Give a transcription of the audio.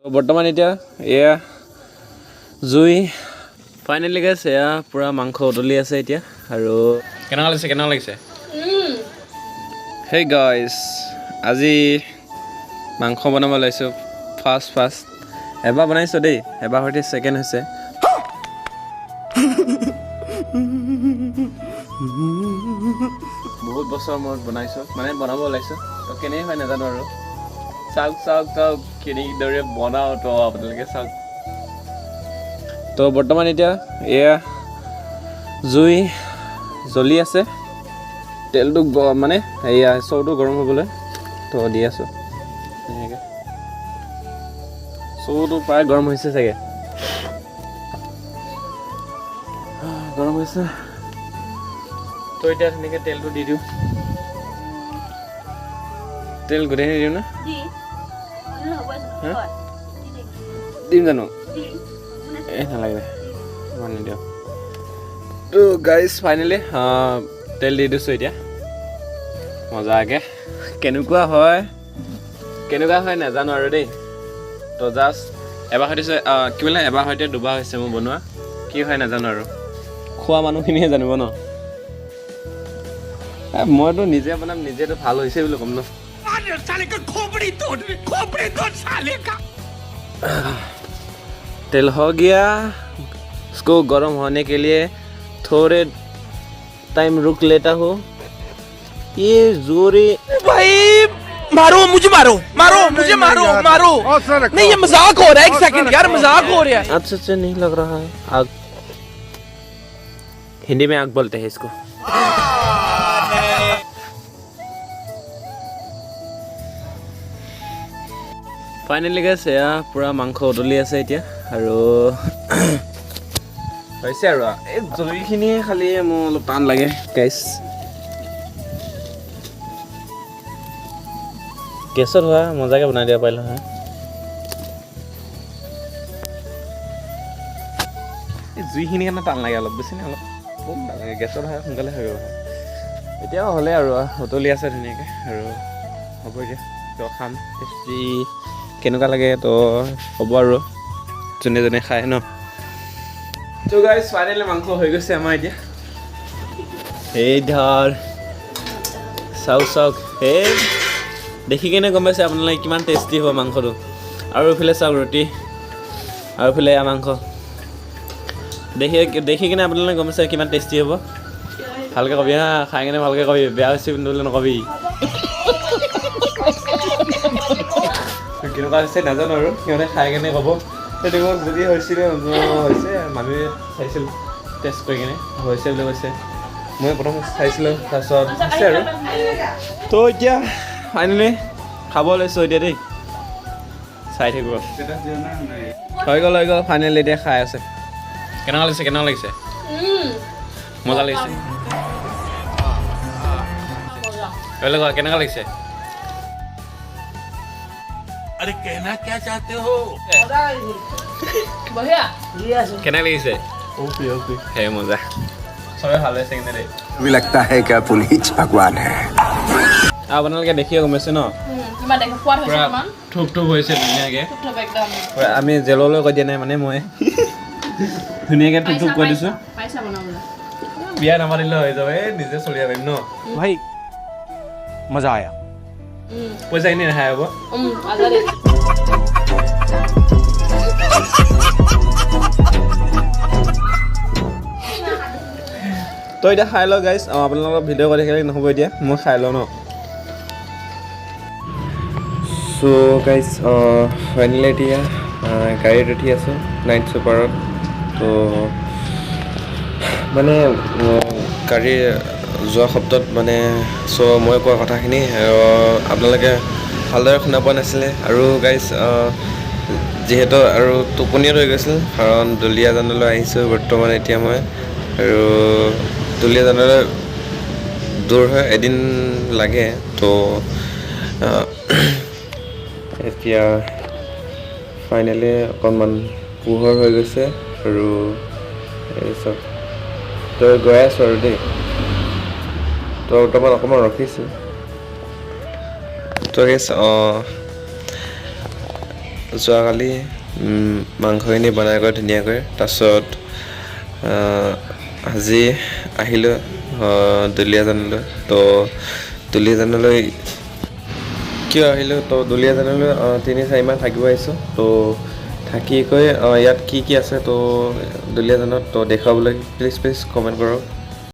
বৰ্তমান এতিয়া এয়া জুই ফাইনেলি গাইছ এয়া পুৰা মাংস উতলি আছে এতিয়া আৰু কেনেকুৱা লাগিছে হেই গাইছ আজি মাংস বনাব লৈছোঁ ফাৰ্ষ্ট এবাৰ বনাইছোঁ দেই এবাৰ সৈতে ছেকেণ্ড হৈছে বহুত বছৰ মূৰত বনাইছোঁ মানে বনাব ওলাইছোঁ তো কেনেকৈ হয় নাজানো আৰু চাওক কেনেদৰে বনাওঁ তো আপোনালোকে চাওক তো বৰ্তমান এতিয়া এয়া জুই জ্বলি আছে তেলটো মানে এয়া চৌটো গৰম হ'বলৈ তো দি আছোঁ ধুনীয়াকৈ চৌটো প্ৰায় গৰম হৈছে চাগে গৰম হৈছে তো এতিয়া ধুনীয়াকৈ তেলটো দি দিওঁ তেল গোটেইখিনি দিওঁ না দিম জানো নালাগে ইমান নিদিওঁ তো গাইজ ফাইনেলি তেল দি দিছোঁ এতিয়া মজাকৈ কেনেকুৱা হয় নাজানো আৰু দেই তো জাষ্ট এবাৰ সৈতে কি বোলে এবাৰ সৈতে দুবাৰ হৈছে মোৰ বনোৱা কি হয় নাজানো আৰু খোৱা মানুহখিনিহে জানিব ন মইতো নিজে বনাম নিজেতো ভাল হৈছে বুলি ক'ম ন तेल हो गया इसको गर्म होने के लिए थोड़े टाइम रुक लेता हूँ ये जोरे भाई मारो मुझे मारो नहीं ये मजाक हो रहा है एक सेकंड यार मजाक हो रहा है अच्छा नहीं लग रहा है आग हिंदी में आग बोलते हैं इसको ফাইনেলি গাইছ এয়া পুৰা মাংস উতলি আছে এতিয়া আৰু হৈছে আৰু এই জুইখিনিয়ে খালি মোৰ অলপ টান লাগে গাইছ গেছত হোৱা মজাকৈ বনাই দিব পাৰিলোঁ হয় এই জুইখিনি কাৰণে টান লাগে অলপ বেছি অলপ বহুত টান লাগে গেছত হয় সোনকালে হৈ গ'ল এতিয়াও হ'লে আৰু উতলি আছে ধুনীয়াকৈ আৰু হ'ব এতিয়া তো খাম টেষ্টি কেনেকুৱা লাগে তো হ'ব আৰু যোনে খায় ন তো গাইছ ফাইনেলি মাংস হৈ গৈছে আমাৰ এতিয়া এই ধৰ চাওক এই দেখি কেনে গম পাইছে আপোনালোকে কিমান টেষ্টি হ'ব মাংসটো আৰু এইফালে চাওক ৰুটি আৰু এইফালে মাংস দেখি কিনে আপোনালোকে গম পাইছে কিমান টেষ্টি হ'ব ভালকৈ কবি হা খাই কিনে ভালকৈ কবি বেয়া হৈছে বুলি নকবি কেনেকুৱা হৈছে নাজানো আৰু সিহঁতে খাই কেনে ক'ব সেইটো যদি হৈছিলে হৈছে মানুহে চাইছিল টেষ্ট কৰি কিনে হৈছে বুলি কৈছে মই প্ৰথম চাইছিলোঁ তাৰপিছত হৈছে আৰু তো এতিয়া ফাইনেলি খাব লৈছোঁ এতিয়া দেই চাই থাকিব হৈ গ'ল ফাইনেলি এতিয়া খাই আছে কেনেকুৱা লাগিছে মজা লাগিছে কেনেকুৱা লাগিছে अरे कहना क्या चाहते हो কেনেকুৱা লাগিছে হে মজা চবে ভাল হৈছে কিন্তু দেই भी लगता है क्या पुलिस भगवान है আপোনালোকে দেখিয়ে গম পাইছে ন থুপ হৈছে ধুনীয়াকৈ আমি জেললৈ কৈ দিয়া নাই মানে মই ধুনীয়াকৈ থুপ কৈ দিছোঁ বিয়া নামাতিলে হৈ যাব এই নিজে চলিব পাৰিম ন भाई मजा आया পইচা কিনি নাখায় হ'ব তো এতিয়া খাই লওঁ গাইছ আপোনালোকৰ ভিডিঅ' কৰি থাকিলে নহ'ব এতিয়া মই খাই লওঁ ন চ' গাইছ ফাইনেলি এতিয়া গাড়ীত উঠি আছোঁ নাইট ছুপাৰত তো মানে গাড়ী যোৱা শব্দত মানে চ' মই কোৱা কথাখিনি আপোনালোকে ভালদৰে শুনা পোৱা নাছিলে আৰু গাইছ যিহেতু আৰু টোপনিয়াত হৈ গৈছিল কাৰণ দুলীয়াজানলৈ আহিছোঁ বৰ্তমান এতিয়া মই আৰু দুলীয়াজানলৈ দূৰ হয় এদিন লাগে তো এতিয়া ফাইনেলি অকণমান পোহৰ হৈ গৈছে আৰু এই চব তো গৈ আছোঁ আৰু দেই তো বৰ্তমান অকণমান ৰখিছোঁ তো গেছ যোৱাকালি মাংসখিনি বনাই কৰি ধুনীয়াকৈ তাৰপিছত আজি আহিলোঁ দুলীয়াজানলৈ তো দুলীয়াজানলৈ কিয় আহিলোঁ তো দুলীয়াজানলৈ 3-4 মাহ থাকিব আহিছোঁ তো থাকি কৈ ইয়াত কি কি আছে তো দুলীয়াজানত তো দেখুৱাবলৈ প্লিজ কমেণ্ট কৰক।